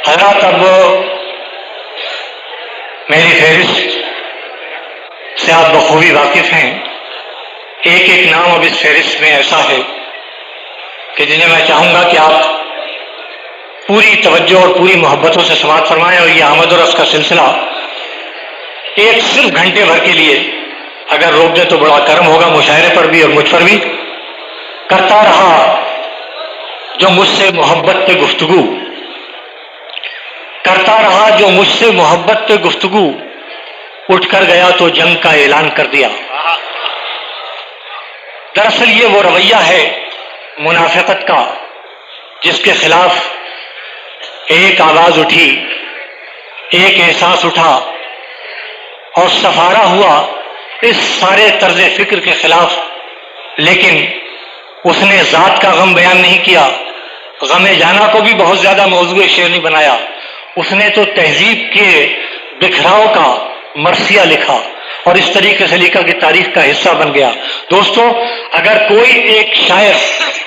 حضرات، اب میری فہرست سے آپ بخوبی واقف ہیں. ایک ایک نام اب اس فہرست میں ایسا ہے کہ جنہیں میں چاہوں گا کہ آپ پوری توجہ اور پوری محبتوں سے سماعت فرمائیں. اور یہ آمد و رفت کا سلسلہ ایک صرف گھنٹے بھر کے لیے اگر روک دیں تو بڑا کرم ہوگا مشاعرے پر بھی اور مجھ پر بھی. کرتا رہا جو مجھ سے محبت پہ گفتگو، کرتا رہا جو مجھ سے محبت پہ گفتگو، اٹھ کر گیا تو جنگ کا اعلان کر دیا. دراصل یہ وہ رویہ ہے منافقت کا جس کے خلاف ایک آواز اٹھی، ایک احساس اٹھا اور سفارا ہوا اس سارے طرز فکر کے خلاف. لیکن اس نے ذات کا غم بیان نہیں کیا، غم جانا کو بھی بہت زیادہ موضوع شعر نہیں بنایا. اس نے تو تہذیب کے بکھراؤ کا مرثیہ لکھا اور اس طریقے سے لکھا کہ تاریخ کا حصہ بن گیا. دوستو، اگر کوئی ایک شاعر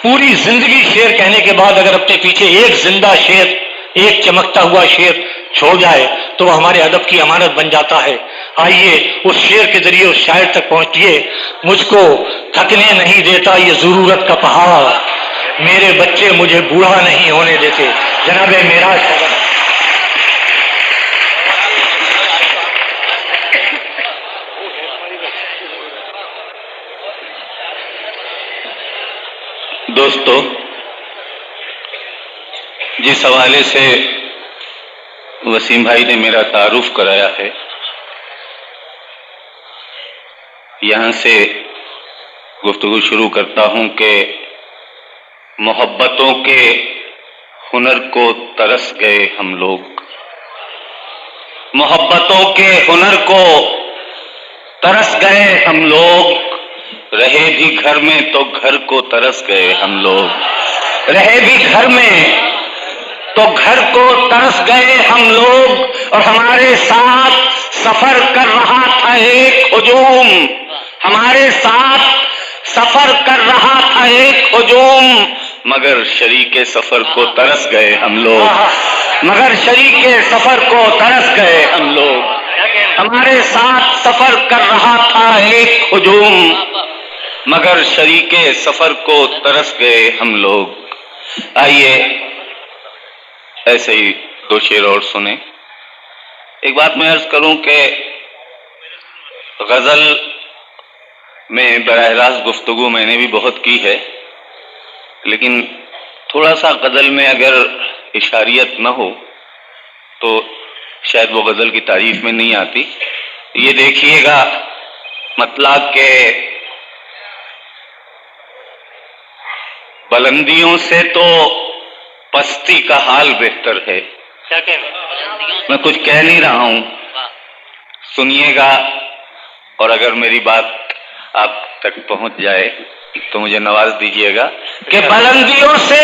پوری زندگی شعر کہنے کے بعد اگر اپنے پیچھے ایک زندہ شعر، ایک چمکتا ہوا شعر چھوڑ جائے تو وہ ہمارے ادب کی امانت بن جاتا ہے. آئیے اس شعر کے ذریعے اس شاعر تک پہنچیے. مجھ کو تھکنے نہیں دیتا یہ ضرورت کا پہاڑ، میرے بچے مجھے بوڑھا نہیں ہونے دیتے. جناب معراج صاحب، دوستو، جس حوالے سے وسیم بھائی نے میرا تعارف کرایا ہے، یہاں سے گفتگو شروع کرتا ہوں کہ محبتوں کے ہنر کو ترس گئے ہم لوگ، محبتوں کے ہنر کو ترس گئے ہم لوگ، رہے بھی گھر میں تو گھر کو ترس گئے ہم لوگ، رہے بھی گھر میں تو گھر کو ترس گئے ہم لوگ. اور ہمارے ساتھ سفر کر رہا تھا ایک ہجوم، ہمارے ساتھ سفر کر رہا تھا ایک ہجوم، مگر شریک سفر کو ترس گئے ہم لوگ، مگر شریک سفر کو ترس گئے ہم لوگ. ہمارے ساتھ سفر کر رہا تھا ایک ہجوم، مگر شریک سفر کو ترس گئے ہم لوگ. آئیے ایسے ہی دو شعر اور سنیں. ایک بات میں عرض کروں کہ غزل میں براہ راست گفتگو میں نے بھی بہت کی ہے، لیکن تھوڑا سا غزل میں اگر اشاریت نہ ہو تو شاید وہ غزل کی تعریف میں نہیں آتی. یہ دیکھیے گا مطلب کہ بلندیوں سے تو پستی کا حال بہتر ہے. میں کچھ کہہ نہیں رہا ہوں، سنیے گا، اور اگر میری بات آپ تک پہنچ جائے تو مجھے نواز دیجیے گا کہ بلندیوں سے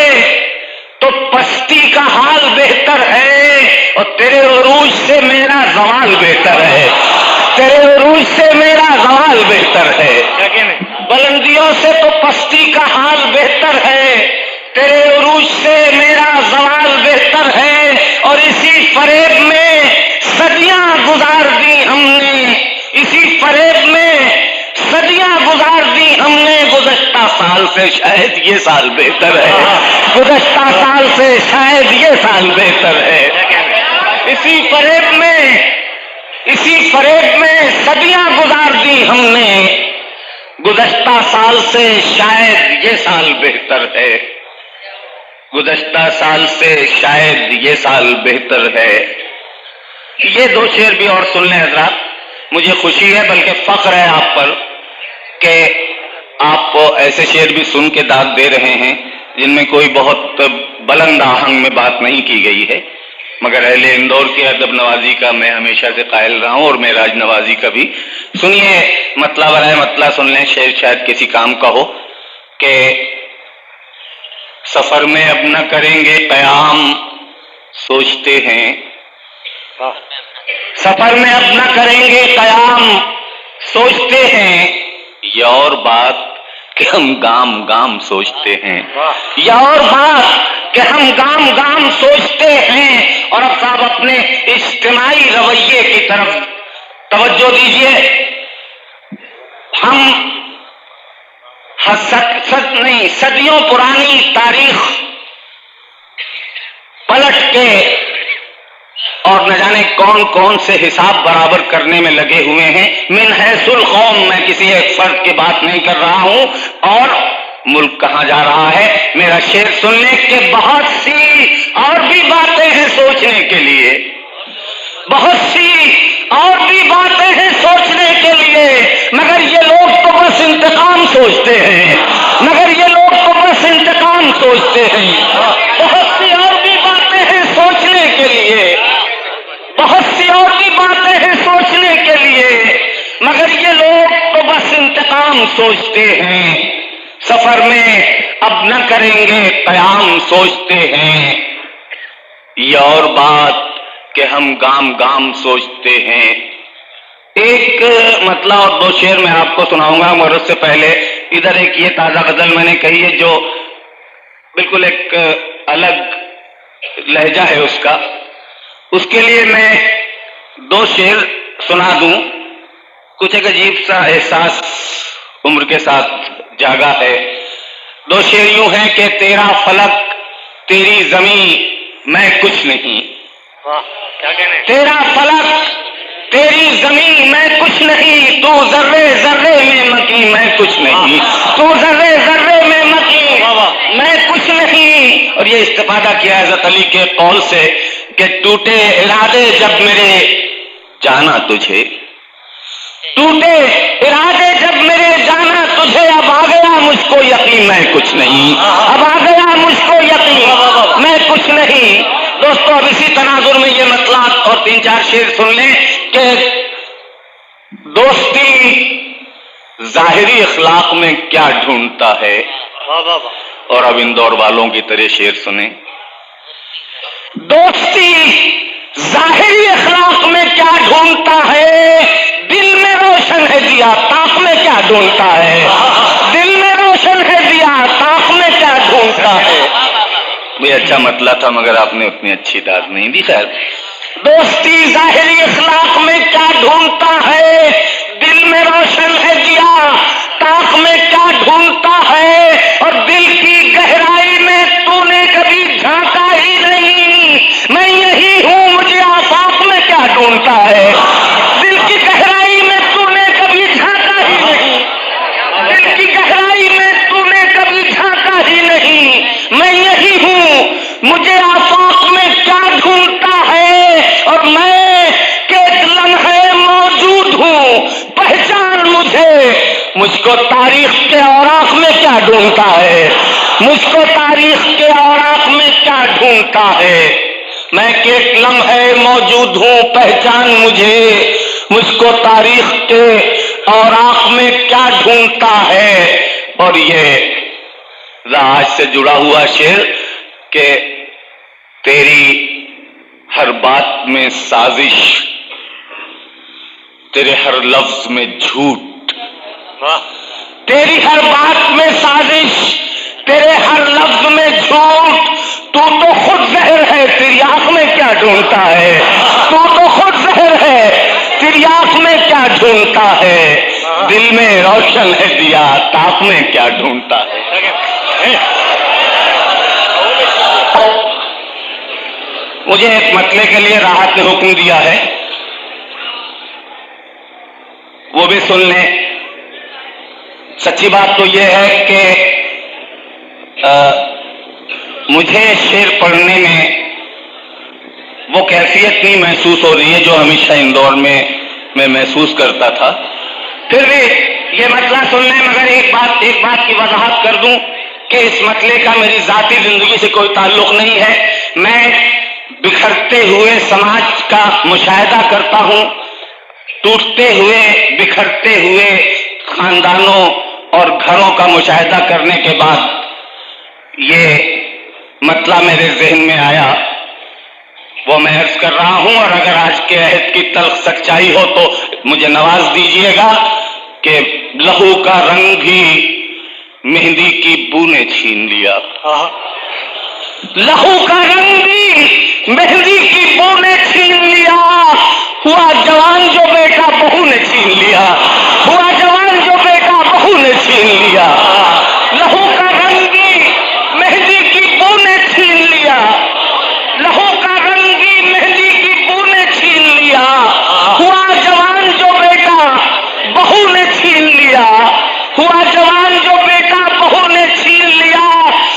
تو پستی کا حال بہتر ہے، اور تیرے عروج سے میرا زوال بہتر ہے، تیرے عروج سے میرا زوال بہتر ہے. بلندیوں سے تو پستی کا حال بہتر ہے، تیرے عروج سے میرا زوال بہتر ہے. اور اسی فریب میں صدیاں گزار دی ہم نے، اسی فریب میں صدیاں گزار دی ہم نے، گزشتہ سال سے شاید یہ سال بہتر ہے، گزشتہ سال سے شاید یہ سال بہتر ہے. اسی فریب میں صدیاں گزار دی ہم نے، گزشتہ سال سے شاید یہ سال بہتر ہے، گزشتہ سال سے شاید یہ سال بہتر ہے. یہ دو شعر بھی اور سن لیں حضرات. مجھے خوشی ہے بلکہ فخر ہے آپ پر کہ آپ ایسے شعر بھی سن کے داد دے رہے ہیں جن میں کوئی بہت بلند آہنگ میں بات نہیں کی گئی ہے، مگر اہل اندور کی ادب نوازی کا میں ہمیشہ سے قائل رہا ہوں، اور معراج نوازی کا بھی. سنیے مطلع برائے مطلع سن لیں. شعر شاید کسی کام کا ہو کہ سفر میں اب نہ کریں گے قیام سوچتے ہیں، سفر میں اب نہ کریں گے قیام سوچتے ہیں، یہ اور بات کہ ہم گام گام سوچتے ہیں، یہ اور بات کہ ہم گام گام سوچتے ہیں۔ اور اب صاحب اپنے اجتماعی رویے کی طرف توجہ دیجیے۔ ہم صدیوں پرانی تاریخ پلٹ کے اور نہ جانے کون کون سے حساب برابر کرنے میں لگے ہوئے ہیں۔ من حیث القوم، میں کسی ایک فرد کی بات نہیں کر رہا ہوں، اور ملک کہاں جا رہا ہے۔ میرا شعر سننے کے بہت سی اور بھی باتیں ہیں سوچنے کے لیے، بہت سی اور بھی باتیں ہیں سوچنے کے لیے، مگر یہ لوگ تو بس انتقام سوچتے ہیں، مگر یہ لوگ تو بس انتقام سوچتے ہیں۔ بہت سی اور بھی باتیں ہیں سوچنے کے لیے، بہت سی اور بھی باتیں ہیں سوچنے کے لیے، مگر یہ لوگ تو بس انتقام سوچتے ہیں۔ سفر میں اب نہ کریں گے قیام سوچتے ہیں، یہ اور بات کہ ہم گام گام سوچتے ہیں۔ ایک مطلع اور دو شعر میں آپ کو سناؤں گا، مگر اس سے پہلے ادھر ایک یہ تازہ غزل میں نے کہی ہے جو بالکل ایک الگ لہجہ ہے اس کا، اس کے لیے میں دو شعر سنا دوں۔ کچھ ایک عجیب سا احساس عمر کے ساتھ جاگا ہے۔ دو شعر یوں ہیں کہ تیرا فلک تیری زمین میں کچھ نہیں، تیرا فلک تیری زمین میں کچھ نہیں، تو ذرے ذرے میں مکی میں کچھ نہیں، تو ذرے ذرے میں مکی میں کچھ نہیں۔ اور یہ استفادہ کیا حضرت علی کے قول سے کہ ٹوٹے ارادے جب میرے جانا تجھے، ٹوٹے ارادے جب میرے جانا تجھے، اب آ گیا مجھ کو یقین میں کچھ نہیں، اب آ گیا مجھ کو یقین میں کچھ نہیں۔ دوستو اب اسی تناظر میں یہ مطلب اور تین چار شعر سن لیں کہ دوستی ظاہری اخلاق میں کیا ڈھونڈتا ہے، اور اب اندور والوں کی طرح شعر سنیں۔ دوستی ظاہری اخلاق میں کیا ڈھونڈتا ہے، دل میں روشن ہے دیا تاک میں کیا ڈھونڈتا ہے، دل میں روشن ہے دیا تاک میں کیا ڈھونڈتا ہے۔ یہ اچھا مطلب تھا مگر آپ نے اتنی اچھی داد نہیں دی۔ خیر، دوستی ظاہری اخلاق میں کیا ڈھونڈتا ہے، دل میں روشن ہے دیا تاک میں کیا ڈھونڈتا ہے، اور دل کی گہرائی میں تو نے کبھی جھانکا ہی نہیں، میں یہی ہوں مجھے آفاق میں کیا ڈھونڈتا ہے۔ دل کی گہرائی میں تو نے کبھی جھانکا ہی نہیں، دل کی گہرائی میں تو نے کبھی جھانکا ہی نہیں، میں یہی ہوں مجھے آفاق میں کیا ڈھونڈتا ہے، اور میں کہ ایک لمحے موجود ہوں پہچان مجھ کو تاریخ کے اوراق میں کیا ڈھونڈتا ہے، مجھ کو تاریخ کے اوراق میں کیا ڈھونڈتا ہے، میں کہ ایک لمحے موجود ہوں پہچان مجھ کو تاریخ کے اوراق میں کیا ڈھونڈتا ہے۔ اور یہ راج سے جڑا ہوا شعر کہ تیری ہر بات میں سازش، تیرے ہر لفظ میں جھوٹ، تیری ہر بات میں سازش، تیرے ہر لفظ میں جھوٹ، تو خود زہر ہے تیری آنکھ میں کیا ڈھونڈتا ہے، تو خود زہر ہے تیری آنکھ میں کیا ڈھونڈتا ہے، دل میں روشن ہے دیا تاپ میں کیا ڈھونڈتا ہے۔ مجھے ایک مسئلے کے لیے راحت نے حکم دیا ہے، وہ بھی سن لیں۔ سچی بات تو یہ ہے کہ مجھے شعر پڑھنے میں وہ کیفیت نہیں محسوس ہو رہی ہے جو ہمیشہ اندور میں میں محسوس کرتا تھا۔ پھر بھی یہ مسئلہ سن لیں، مگر ایک بات کی وضاحت کر دوں کہ اس مسئلے کا میری ذاتی زندگی سے کوئی تعلق نہیں ہے۔ میں بکھرتے ہوئے سماج کا مشاہدہ کرتا ہوں، ٹوٹتے ہوئے بکھرتے ہوئے خاندانوں اور گھروں کا مشاہدہ کرنے کے بعد یہ مطلب میرے ذہن میں آیا، وہ میں عرض کر رہا ہوں، اور اگر آج کے عہد کی تلخ سچائی ہو تو مجھے نواز دیجیے گا کہ لہو کا رنگ بھی مہندی کی بو نے چھین لیا. لہو کا رنگ بھی مہندی کی بو نے چھین لیا. ہوا جوان جو بیٹا بہو نے چھین لیا. ہوا جوان جو بیٹا بہو نے چھین لیا. لہو کا رنگ بھی مہندی کی بو نے چھین لیا. لہو کا رنگ بھی مہندی کی بو نے چھین لیا. ہوا جوان جو بیٹا بہو نے چھین لیا. ہوا جوان جو بیٹا بہو نے چھین لیا.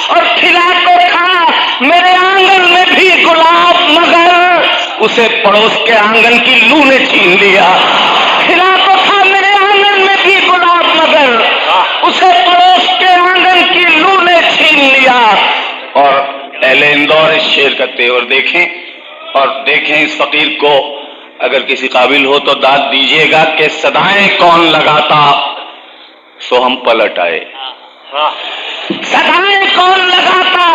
اور کھلا تو تھا میرے آنگن میں بھی گلاب مگر اسے پڑوس کے آنگن کی لو نے چھین لیا. کھلا تو تھا میرے آنگن میں بھی گلاب مگر اسے پڑوس کے آنگن کی لو نے چھین لیا. اور اہل اندور اس شعر کا تیور دیکھیں اور دیکھیں اس فقیر کو. اگر کسی قابل ہو تو داد دیجیے گا کہ صدائیں کون لگاتا سو ہم پلٹ آئے. صدائیں کون لگاتا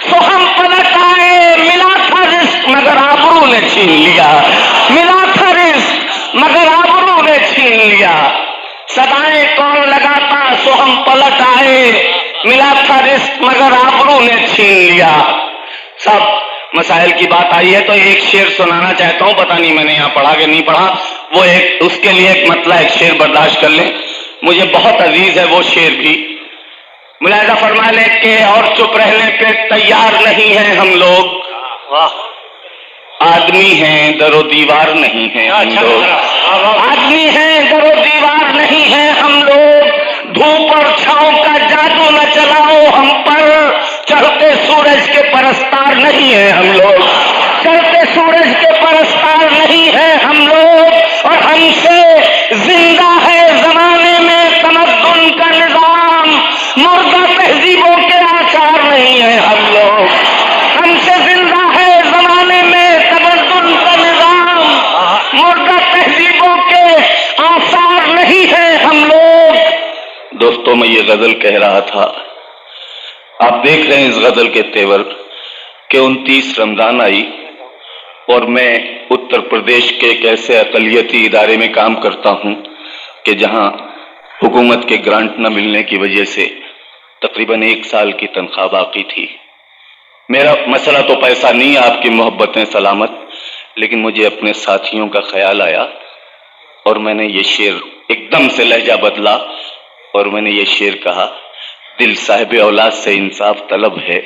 سو ہم پلٹ آئے. ملا تھا رزق مگر آبرو نے چھین لیا. ملا تھا رزق مگر آبرو نے چھین لیا. صدائیں کون لگاتا سو ہم پلٹ آئے. ملا تھا رزق مگر آبرو نے چھین لیا. سب مسائل کی بات آئی ہے تو ایک شعر سنانا چاہتا ہوں. پتہ نہیں میں نے یہاں پڑھا کہ نہیں پڑھا. وہ ایک اس کے لیے ایک مطلب ایک شعر برداشت کر لیں. مجھے بہت عزیز ہے وہ شعر بھی. ملاحظہ فرما لیں کہ اور چپ رہنے پہ تیار نہیں ہیں ہم لوگ. آدمی ہیں در و دیوار نہیں ہیں ہم لوگ. آدمی ہیں در و دیوار نہیں ہیں ہم لوگ. دھوپ اور چھاؤں کا جادو نہ چلاؤ ہم پر. چڑھتے سورج کے پرستار نہیں ہیں ہم لوگ. چڑھتے سورج کے پرستار نہیں ہیں ہم لوگ. اور ہم سے زندہ ہے زمانے میں تمدن کا نظام. مردہ تہذیبوں کے آثار نہیں ہیں ہم لوگ. ہم سے زندہ ہے زمانے میں تمدن کا نظام. مردہ تہذیبوں کے آثار نہیں ہیں ہم لوگ. دوستوں میں یہ غزل کہہ رہا تھا. آپ دیکھ رہے ہیں اس غزل کے تیور کہ 29 رمضان آئی اور میں اتر پردیش کے ایک ایسے اقلیتی ادارے میں کام کرتا ہوں کہ جہاں حکومت کے گرانٹ نہ ملنے کی وجہ سے تقریباً 1 سال کی تنخواہ باقی تھی. میرا مسئلہ تو پیسہ نہیں، آپ کی محبتیں سلامت، لیکن مجھے اپنے ساتھیوں کا خیال آیا اور میں نے یہ شعر ایک دم سے لہجہ بدلا اور میں نے یہ شعر کہا. دل صاحب اولاد سے انصاف طلب ہے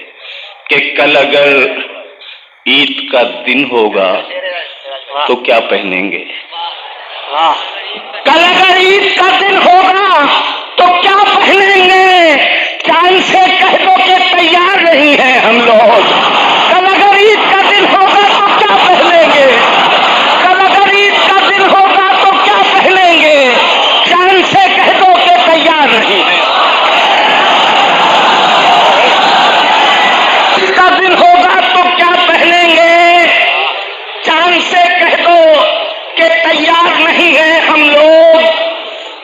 کہ کل اگر عید کا دن ہوگا تو کیا پہنیں گے. کل اگر عید کا دن ہوگا تو کیا پہنیں گے. چاند سے کہہ دو کہ تیار نہیں ہیں ہم لوگ. کل اگر عید کا دن ہوگا تو کیا پہنیں گے. کل اگر عید کا دن ہوگا تو کیا پہنیں گے. چاند سے کہہ دو کہ تیار نہیں ہے. عید کا دن ہوگا تو کیا پہنیں گے. چاند سے کہہ دو کہ تیار نہیں ہیں ہم لوگ.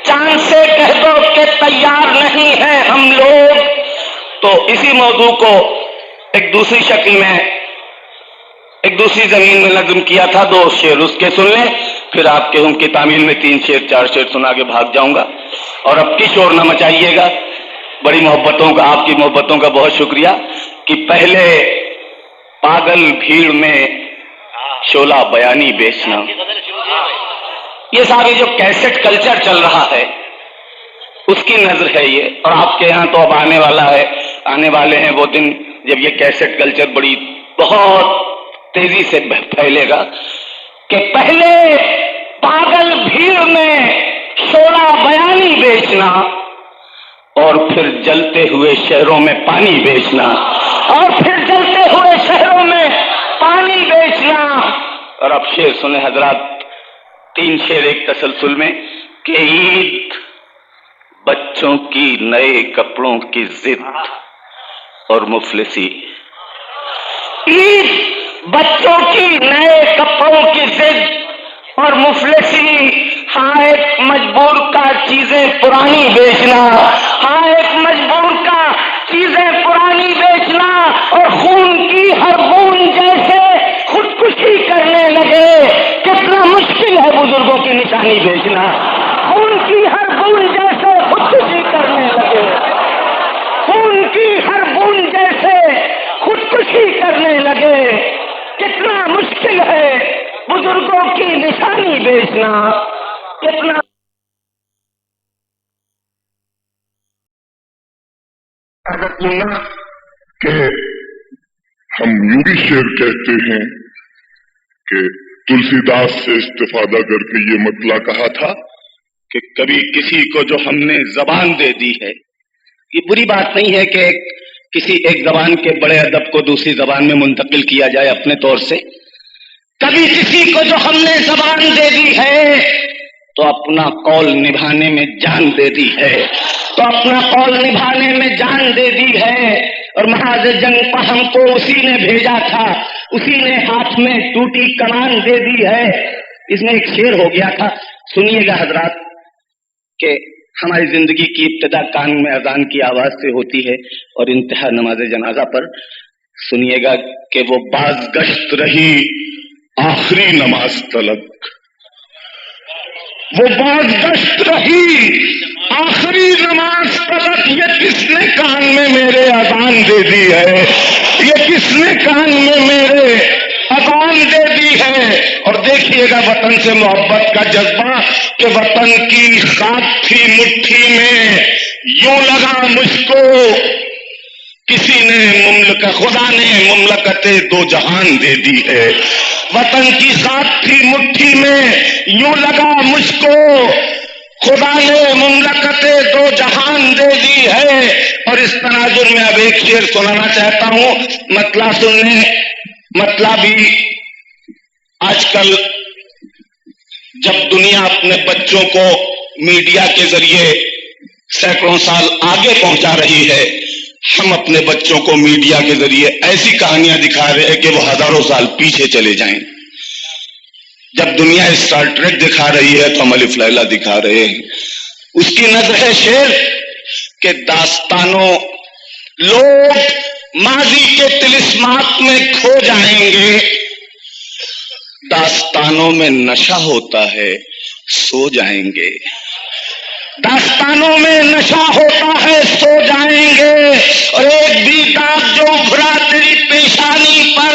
چاند سے کہہ دو کہ تیار نہیں ہیں ہم لوگ. تو اسی موضوع کو ایک دوسری شکل میں ایک دوسری زمین میں نظم کیا تھا. 2 شعر اس کے سن لیں پھر آپ کے ان کی تعمیل میں 3 شعر 4 شعر سنا کے بھاگ جاؤں گا. اور اب کی شور نہ مچائیے گا. بڑی محبتوں کا آپ کی محبتوں کا بہت شکریہ کہ پہلے پاگل بھیڑ میں شعلہ بیانی بیچنا. یہ ساری جو کیسٹ کلچر چل رہا ہے اس کی نظر ہے یہ. اور آپ کے یہاں تو اب آنے والا ہے، آنے والے ہیں وہ دن جب یہ کیسٹ کلچر بڑی بہت تیزی سے پھیلے گا کہ پہلے پاگل بھیڑ میں شعلہ بیانی بیچنا اور پھر جلتے ہوئے شہروں میں پانی بیچنا. اور پھر جلتے ہوئے شہروں میں پانی بیچنا. اور اب شعر سنیں حضرات. 3 شعر ایک تسلسل میں کہ عید بچوں کی نئے کپڑوں کی ضد اور مفلسی. عید بچوں کی نئے کپڑوں کی ضد اور مفلسی. ہاں ایک مجبور کا چیزیں پرانی بیچنا. ہاں ایک مجبور کا چیزیں پرانی بیچنا. اور خون کی ہر بوند جیسے خودکشی کرنے لگے. کتنا مشکل ہے بزرگوں کی نشانی بیچنا. خون کی ہر بوند جیسے خودکشی کرنے لگے، خون کی ہر بوند جیسے خودکشی کرنے لگے۔ کتنا مشکل ہے بزرگوں کی نشانی بیچنا، کتنا اللہ کہ ہم یوں بھی شعر کہتے ہیں کہ تلسی داس سے استفادہ کر کے یہ مطلع کہا تھا کہ کبھی کسی کو جو ہم نے زبان دے دی ہے، یہ بری بات نہیں ہے کہ کسی ایک زبان کے بڑے ادب کو دوسری زبان میں منتقل کیا جائے اپنے طور سے، کبھی کسی کو جو ہم نے زبان دے دی ہے تو اپنا قول نبھانے میں جان دے دی ہے، تو اپنا قول نبھانے میں جان دے دی ہے۔ اور محاذ جنگ پر ہم کو اسی نے بھیجا تھا، اسی نے ہاتھ میں ٹوٹی کمان دے دی ہے۔ اس میں ایک شعر ہو گیا تھا، سنیے گا حضرات، کہ ہماری زندگی کی ابتدا کان میں اذان کی آواز سے ہوتی ہے اور انتہا نماز جنازہ پر۔ سنیے گا کہ وہ باز گشت رہی آخری نماز تلک، وہ باز گشت رہی آخری نماز تلک، یہ کس نے کان میں میرے اذان دے دی ہے، یہ کس نے کان میں میرے اذان دے دی ہے۔ اور دیکھیے گا وطن سے محبت کا جذبہ کہ وطن کی خاک تھی مٹھی میں، یوں لگا مجھ کو کسی نے خدا نے مملکت دو جہان دے دی ہے۔ وطن کی خاک تھی مٹھی میں، یوں لگا مجھ کو خدا نے مملکت دو جہان دے دی ہے۔ اور اس تناظر میں اب ایک شعر سنانا چاہتا ہوں، مطلع سننے، مطلع بھی آج کل جب دنیا اپنے بچوں کو میڈیا کے ذریعے سینکڑوں سال آگے پہنچا رہی ہے، ہم اپنے بچوں کو میڈیا کے ذریعے ایسی کہانیاں دکھا رہے ہیں کہ وہ ہزاروں سال پیچھے چلے جائیں۔ جب دنیا اسٹار ٹریک دکھا رہی ہے تو ہم الف لیلا دکھا رہے ہیں۔ اس کی نظر ہے شعر کہ داستانوں لوگ ماضی کے طلسمات میں کھو جائیں گے، داستانوں میں نشہ ہوتا ہے سو جائیں گے، داستانوں میں نشہ ہوتا ہے سو جائیں گے۔ اور ایک بھی داغ جو ابھرا تیری پیشانی پر،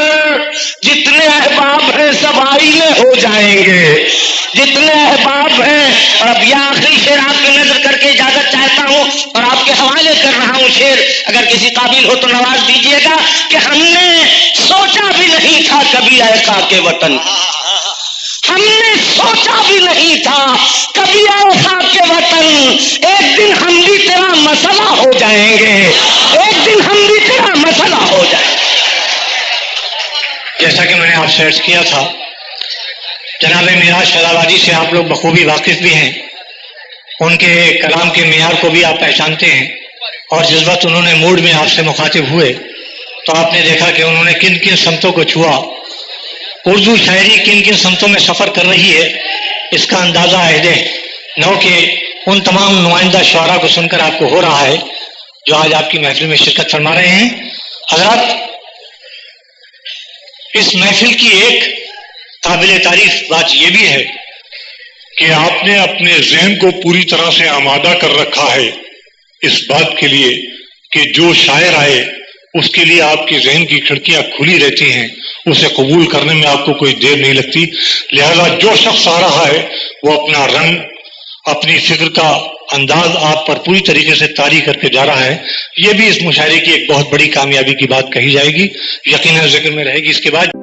جتنے احباب ہیں سب آئینے ہو جائیں گے، جتنے احباب ہیں۔ اور اب یہ آخری شعر آپ کی نظر کر کے اجازت چاہتا ہوں اور آپ کے حوالے کر رہا ہوں شعر، اگر کسی قابل ہو تو نواز دیجیے گا کہ ہم نے سوچا بھی نہیں تھا کبھی اے خاک وطن، ہم نے سوچا بھی نہیں تھا کبھی اے خاک وطن، ایک دن ہم بھی تیرا مسئلہ ہو جائیں گے، ایک دن ہم بھی تیرا مسئلہ ہو جائیں گے۔ جیسا کہ میں نے آپ سے عرض کیا تھا، جناب میراج شہزاد آبادی سے آپ لوگ بخوبی واقف بھی ہیں، ان کے کلام کے معیار کو بھی آپ پہچانتے ہیں، اور جس وقت انہوں نے موڈ میں آپ سے مخاطب ہوئے تو آپ نے دیکھا کہ انہوں نے کن کن سمتوں کو چھوا، اردو شاعری کن کن سمتوں میں سفر کر رہی ہے، اس کا اندازہ عہد نو کے ان تمام نمائندہ شعراء کو سن کر آپ کو ہو رہا ہے جو آج آپ کی محفل میں شرکت فرما رہے ہیں۔ حضرات، اس محفل کی ایک قابل تعریف بات یہ بھی ہے کہ آپ نے اپنے ذہن کو پوری طرح سے آمادہ کر رکھا ہے اس بات کے لیے کہ جو شاعر آئے اس کے لیے آپ کی ذہن کی کھڑکیاں کھلی رہتی ہیں، اسے قبول کرنے میں آپ کو کوئی دیر نہیں لگتی۔ لہذا جو شخص آ رہا ہے وہ اپنا رنگ، اپنی فکر کا انداز آپ پر پوری طریقے سے طاری کر کے جا رہا ہے۔ یہ بھی اس مشاعرے کی ایک بہت بڑی کامیابی کی بات کہی جائے گی، یقیناً ذکر میں رہے گی اس کے بعد۔